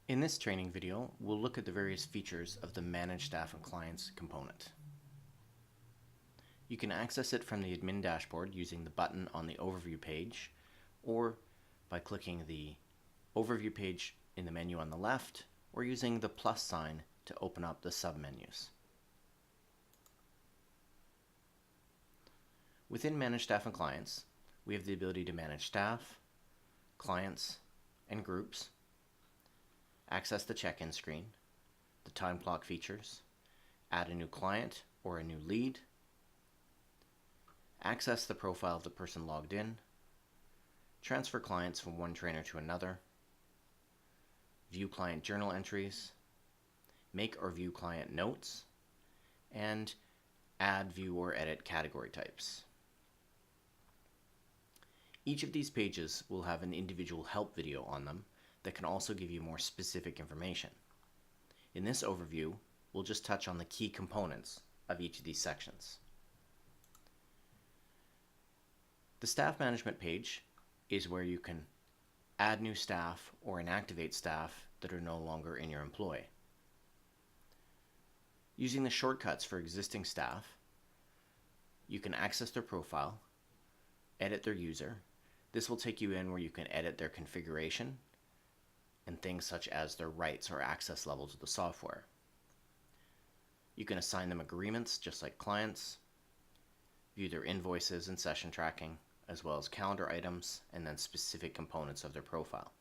In this training video, we'll look at the various features of the Manage Staff and Clients component. You can access it from the admin dashboard using the button on the overview page, or by clicking the overview page in the menu on the left, or using the plus sign to open up the submenus. Within Manage Staff and Clients, we have the ability to manage staff, clients, and groups, access the check-in screen, the time clock features, add a new client or a new lead, access the profile of the person logged in, transfer clients from one trainer to another, view client journal entries, make or view client notes, and add, view, or edit category types. Each of these pages will have an individual help video on them that can also give you more specific information. In this overview, we'll just touch on the key components of each of these sections. The staff management page is where you can add new staff or inactivate staff that are no longer in your employ. Using the shortcuts for existing staff, you can access their profile, edit their user. This will take you in where you can edit their configuration and things such as their rights or access levels of the software. You can assign them agreements just like clients, view their invoices and session tracking, as well as calendar items and then specific components of their profile.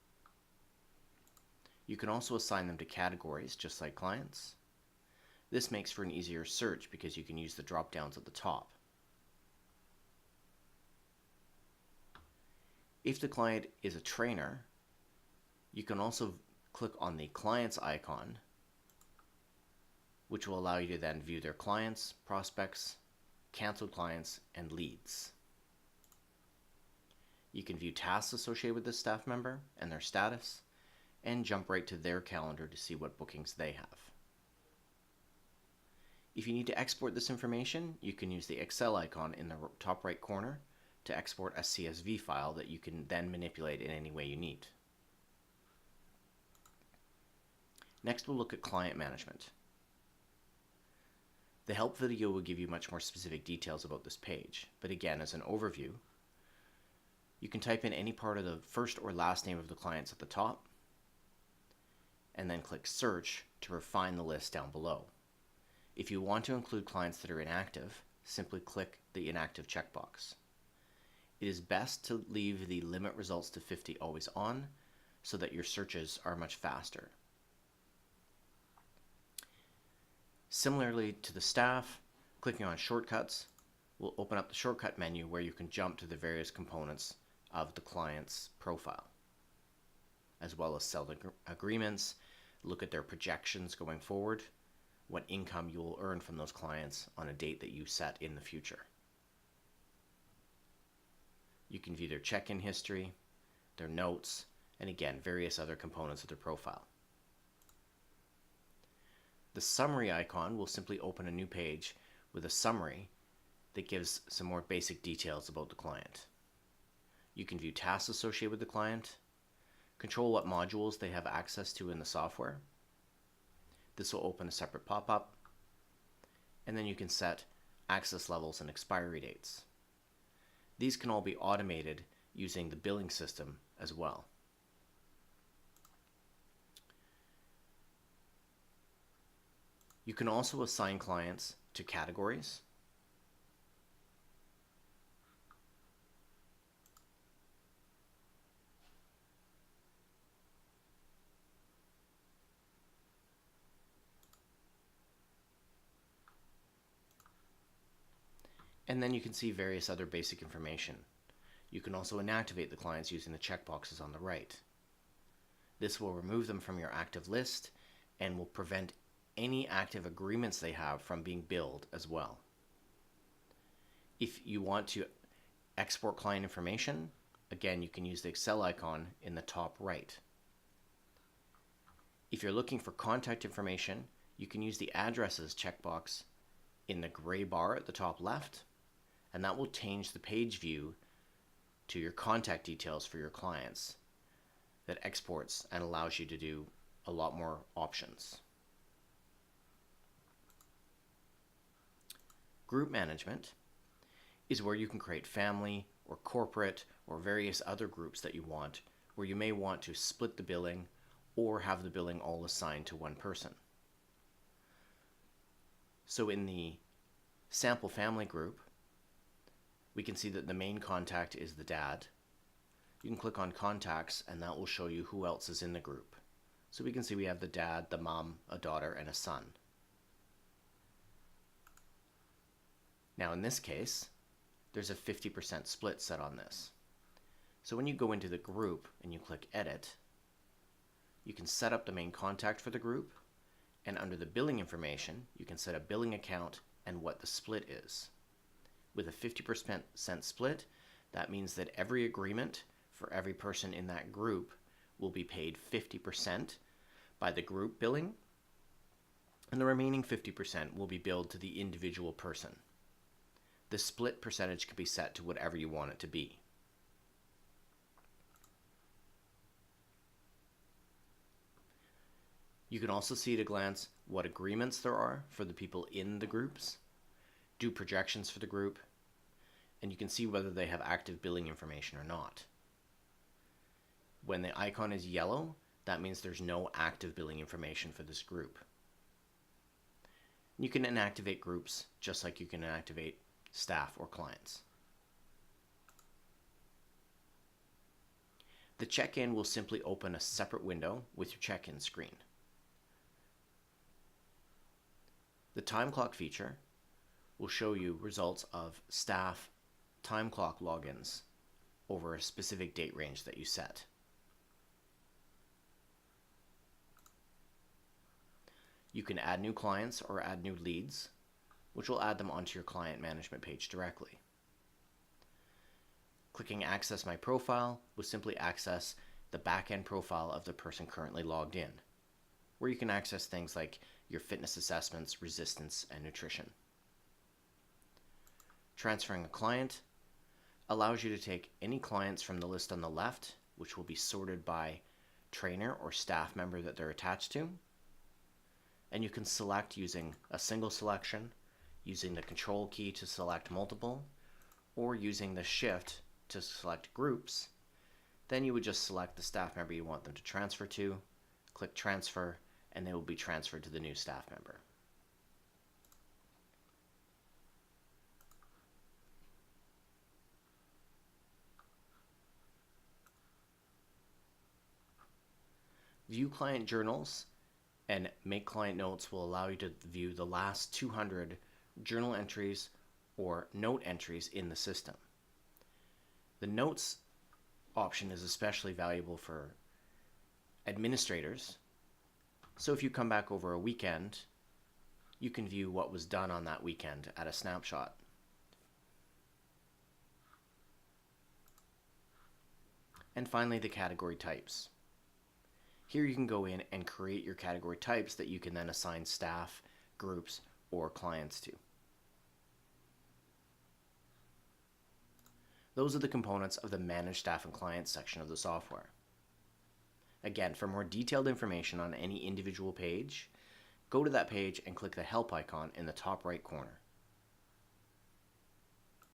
You can also assign them to categories just like clients. This makes for an easier search because you can use the drop downs at the top. If the client is a trainer, you can also click on the client's icon, which will allow you to then view their clients, prospects, canceled clients, and leads. You can view tasks associated with this staff member and their status, and jump right to their calendar to see what bookings they have. If you need to export this information, you can use the Excel icon in the top right corner to export a CSV file that you can then manipulate in any way you need. Next, we'll look at client management. The help video will give you much more specific details about this page, but again, as an overview, you can type in any part of the first or last name of the clients at the top, and then click Search to refine the list down below. If you want to include clients that are inactive, simply click the Inactive checkbox. It is best to leave the Limit Results to 50 always on so that your searches are much faster. Similarly to the staff, clicking on Shortcuts will open up the shortcut menu where you can jump to the various components of the client's profile, as well as sell the agreements, look at their projections going forward, what income you will earn from those clients on a date that you set in the future. You can view their check-in history, their notes, and again, various other components of their profile. The summary icon will simply open a new page with a summary that gives some more basic details about the client. You can view tasks associated with the client, control what modules they have access to in the software. This will open a separate pop-up, and then you can set access levels and expiry dates. These can all be automated using the billing system as well. You can also assign clients to categories. And then you can see various other basic information. You can also inactivate the clients using the checkboxes on the right. This will remove them from your active list and will prevent any active agreements they have from being billed as well. If you want to export client information, again, you can use the Excel icon in the top right. If you're looking for contact information, you can use the addresses checkbox in the gray bar at the top left, and that will change the page view to your contact details for your clients that exports and allows you to do a lot more options. Group management is where you can create family or corporate or various other groups that you want, where you may want to split the billing or have the billing all assigned to one person. So in the sample family group, we can see that the main contact is the dad. You can click on contacts and that will show you who else is in the group. So we can see we have the dad, the mom, a daughter, and a son. Now in this case, there's a 50% split set on this. So when you go into the group and you click edit, you can set up the main contact for the group, and under the billing information, you can set a billing account and what the split is. With a 50% split, that means that every agreement for every person in that group will be paid 50% by the group billing, and the remaining 50% will be billed to the individual person. The split percentage can be set to whatever you want it to be. You can also see at a glance what agreements there are for the people in the groups, do projections for the group, and you can see whether they have active billing information or not. When the icon is yellow, that means there's no active billing information for this group. You can inactivate groups just like you can inactivate staff or clients. The check-in will simply open a separate window with your check-in screen. The time clock feature will show you results of staff time clock logins over a specific date range that you set. You can add new clients or add new leads, which will add them onto your client management page directly. Clicking Access My Profile will simply access the back-end profile of the person currently logged in, where you can access things like your fitness assessments, resistance, and nutrition. Transferring a client allows you to take any clients from the list on the left, which will be sorted by trainer or staff member that they're attached to, and you can select using a single selection, using the control key to select multiple, or using the shift to select groups. Then you would just select the staff member you want them to transfer to, click transfer, and they will be transferred to the new staff member. View client journals and make client notes will allow you to view the last 200 journal entries or note entries in the system. The notes option is especially valuable for administrators. So if you come back over a weekend, you can view what was done on that weekend at a snapshot. And finally, the category types. Here you can go in and create your category types that you can then assign staff, groups, or clients to. Those are the components of the Manage Staff and Clients section of the software. Again, for more detailed information on any individual page, go to that page and click the Help icon in the top right corner.